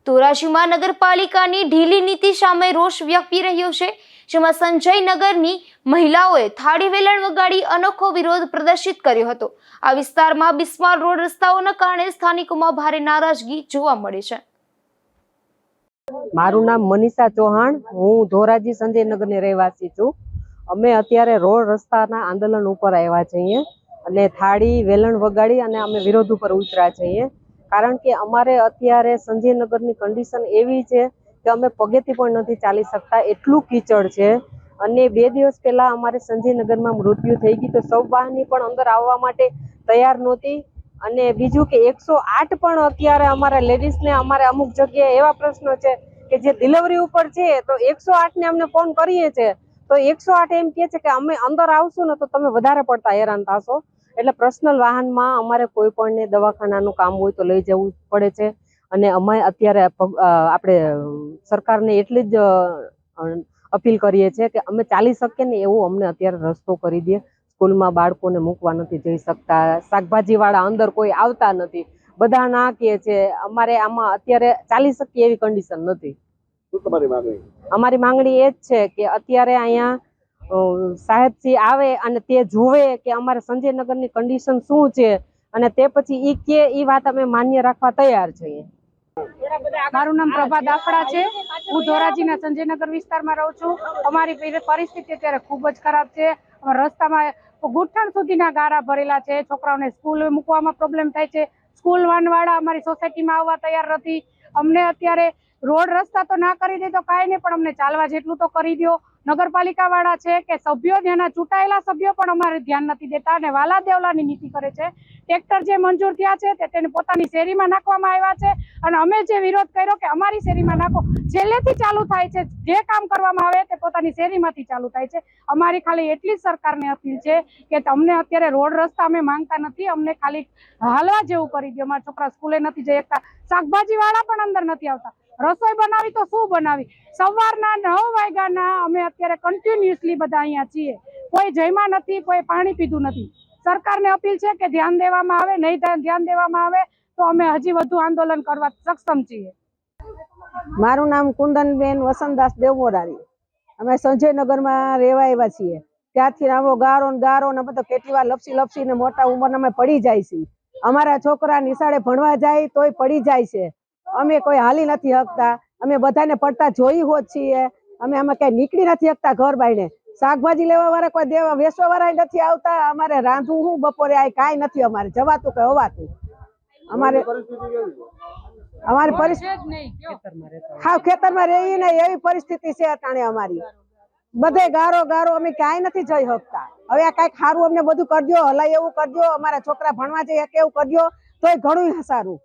ધોરાજીમાં નગરપાલિકાની ઢીલી નીતિ સામે રોષ વ્યાપી રહ્યો છે, જેમાં સંજયનગરની મહિલાઓએ થાળી વેલણ વગાડી અનોખો વિરોધ પ્રદર્શિત કર્યો હતો। આ વિસ્તારમાં બિસ્માર રોડ રસ્તાઓના કારણે સ્થાનિકોમાં ભારે નારાજગી જોવા મળે છે। મારું નામ મનીષા ચૌહાણ, હું ધોરાજી સંજયનગરની રહેવાસી છું। અમે અત્યારે રોડ રસ્તાના આંદોલન ઉપર આવ્યા છીએ અને થાળી વેલણ વગાડી અને અમે વિરોધ ઉપર ઉતર્યા છીએ, કારણ કે અમારે અત્યારે સંજયનગરની કન્ડિશન એવી છે કે અમે પગેથી પણ નથી ચાલી શકતા, એટલું કીચડ છે। અને 2 દિવસ પહેલા અમારે સંજયનગરમાં મૃત્યુ થઈ ગઈ, તો સૌ વાહની પણ અંદર આવવા માટે તૈયાર નહોતી। અને બીજું કે 108 પણ અત્યારે અમારા લેડીઝને અમારે અમુક જગ્યાએ એવા પ્રશ્નો છે કે જે ડિલિવરી ઉપર છે, તો 108 ને અમને ફોન કરીએ છે તો 108 એમ કહે છે કે અમે અંદર આવશું ને તો તમે વધારે પડતા હેરાન થશો। એટલે પર્સનલ વાહનમાં અમારે કોઈ પણને દવાખાનાનું કામ હોય તો લઈ જવું પડે છે। અને અમે અત્યારે આપણે સરકારને એટલી જ અપીલ કરીએ છીએ કે અમે ચાલી શકીએ ને એવું અમને અત્યારે રસ્તો કરી દે। સ્કૂલમાં બાળકોને મૂકવા નથી જઈ શકતા, શાકભાજી વાળા અંદર કોઈ આવતા નથી, બધા ના કહે છે। અમારે આમાં અત્યારે ચાલી શકીએ એવી કન્ડિશન નથી। અમારી માંગણી એ જ છે કે અત્યારે અહીંયા સાહેબશ્રી આવે અને તે જુએ કે અમારે સંજયનગરની કન્ડિશન શું છે, અને તે પછી ઈ કે ઈ વાત અમે માન્ય રાખવા તૈયાર છીએ। મારું નામ પ્રભા દાફડા છે। હું ધોરાજીના સંજયનગર વિસ્તારમાં રહું છું। અમારી પરિસ્થિતિ અત્યારે ખૂબ જ ખરાબ છે। રસ્તામાં ગુઠણ સુધીના ગારા ભરેલા છે, છોકરાઓને સ્કૂલ મૂકવામાં પ્રોબ્લેમ થાય છે, સ્કૂલ વાનવાળા અમારી સોસાયટીમાં આવવા તૈયાર નથી। અમને અત્યારે રોડ રસ્તા તો ના કરી દે તો કાંઈ નહીં, પણ અમને ચાલવા જેટલું તો કરી દો। નગરપાલિકા વાળા છે કે સભ્યો, ત્યાંના ચૂંટાયેલા સભ્યો પણ અમારે ધ્યાન નથી દેતા અને વાલા દેવલાની નીતિ કરે છે। ટ્રેક્ટર જે મંજૂર થયા છે તેને પોતાની શેરીમાં નાખવામાં આવ્યા છે, અને અમે જે વિરોધ કર્યો કે અમારી શેરીમાં નાખો, છેલ્લેથી ચાલુ થાય છે, જે કામ કરવામાં આવે તે પોતાની શેરીમાંથી ચાલુ થાય છે। અમારી ખાલી એટલી જ સરકારને અપીલ છે કે અમને અત્યારે રોડ રસ્તા અમે માંગતા નથી, અમને ખાલી હાલવા જેવું કરી દો। અમારા છોકરા સ્કૂલે નથી જઈ શકતા, શાકભાજી વાળા પણ અંદર નથી આવતા, રસોઈ બનાવી તો શું બનાવી? સવારના 9 વાગ્યાના અમે અત્યારે કન્ટિન્યુઅસલી બધા અહીંયા છીએ, કોઈ જમ્યા નથી, કોઈ પાણી પીધું નથી। સરકારને અપીલ છે કે ધ્યાન દેવામાં આવે, નહીં ધ્યાન દેવામાં આવે તો અમે હજી વધુ આંદોલન કરવા સક્ષમ છીએ। મારું નામ કુંદનબેન વસંતદાસ દેવમોરારી, અમે સંજયનગરમાં રહેવા આવ્યા છીએ। ત્યારથી આવો ગારો ને બધો કેટલી વાર લપસીને મોટા ઉંમરના અમે પડી જાય છીએ। અમારા છોકરા નિશાળે ભણવા જાય તોય પડી જાય છે। અમે કોઈ હાલી નથી શકતા, અમે બધાને પડતા જોઈ હોત છીએ, અમે આમાં કઈ નીકળી નથી શકતા ઘર બાઈને। શાકભાજી લેવા વાળા કોઈ દેવા વેચવા વાળા નથી આવતા, અમારે રાંધવું હું બપોરે આ કાંઈ નથી, અમારે જવાતું કે હોવાતું। અમારી પરિસ્થિતિ હા ખેતરમાં રહી ને એવી પરિસ્થિતિ છે અટાણે અમારી, બધે ગારો અમે ક્યાંય નથી જઈ શકતા। હવે આ કઈક સારું અમને બધું કરજો, હલાય એવું કરજો, અમારા છોકરા ભણવા જઈએ કેવું કરજો તોય ઘણું સારું।